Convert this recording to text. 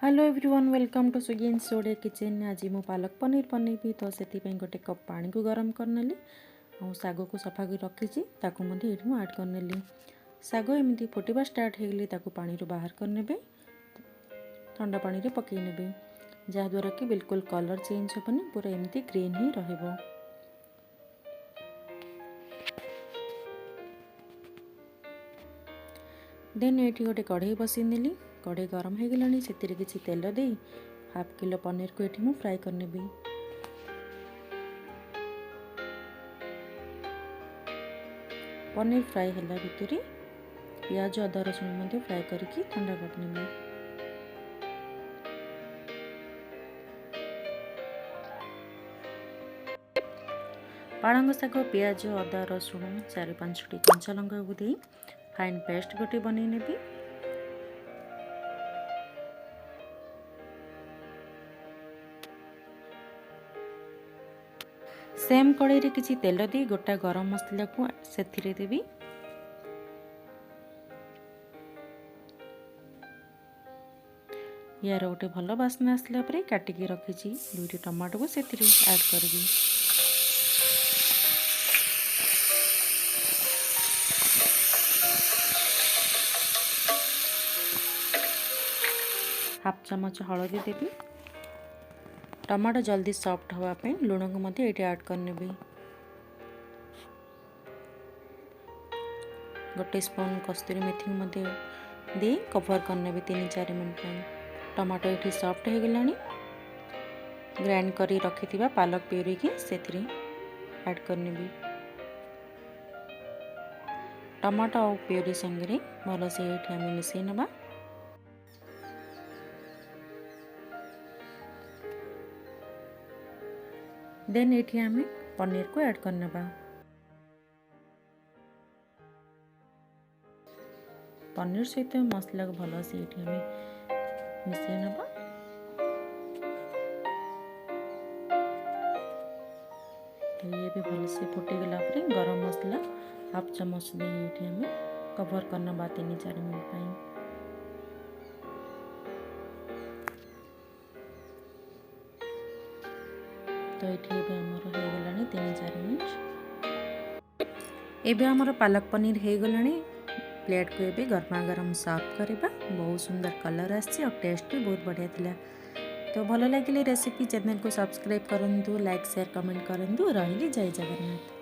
Hello everyone, welcome to Swiggy in सोडे kitchen. आज मु पालक पनीर बनैबी तो से गोटे कप पानी को गरम करनेली और साग को सफा कर रखी ताकू आड करनेली। साग एमती फुटवा स्टार्ट होगले ताकू पानी रू बाहर करने ठंडा पानी रे पकई नेबे जहाद्वारा कि बिल्कुल कलर चेंज हेबनी, पूरा एमती ग्रीन ही रहबो। देन ये गोटे कढ़ई बसई नेली। कढ़ई गरम हो गलानी, से किसी तेल दे हाफ किलो पनीर को ये फ्राए करनेबी। पनीर फ्राए होला भितर पियाज अदा रसुण फ्राए करके ठंडा करनेबी। पालंग शाग पियाज अदा रसुण 4-5 टी कंचा लंका को दे फाइन पेस्ट गोटे बनै नेबी। सेम कड़ाई रे किसी तेल दे गोटा गरम मसला को सेथिरे देबी। यार गोटे भल बास्ना आसला परे काटिकी रखी 2टी टमाटो को सेथिरे ऐड करबी। हाफ चमच हलदी देबी। टमाटो जल्दी सॉफ्ट होगापे लुण को ये ऐड करनेबी। गोटे स्पून कस्तूरी मेथी दे कवर करनेबी 3-4 मिनट। टमाटो ये सॉफ्ट हो गलानी, ग्राइंड करी रखिथिबा पालक प्यूरी की सेथिरे ऐड करनेबी। टमाटो और प्यूरी संगे भल से ये मिसई नबा। देन ये आम पनीर को ऐड करने। पनीर सहित मसला को भल से ये मिसई नबा। ये भी भल से फुटी गला पर गरम मसला हाफ चमच दे ये आम कवर करना 3-4 मिनट। तो ये हो गलानी 3-4 मिनट। एबे हमर पालक पनीर हो गलानी। प्लेट को ये गरमा गरम सर्व करवा। बहुत सुंदर कलर आसी और टेस्ट भी बहुत बढ़िया थिला। तो भल लगे रेसिपी चैनल को सब्सक्राइब करूँ, लाइक शेयर कमेंट करूँ। रही जय जगन्नाथ।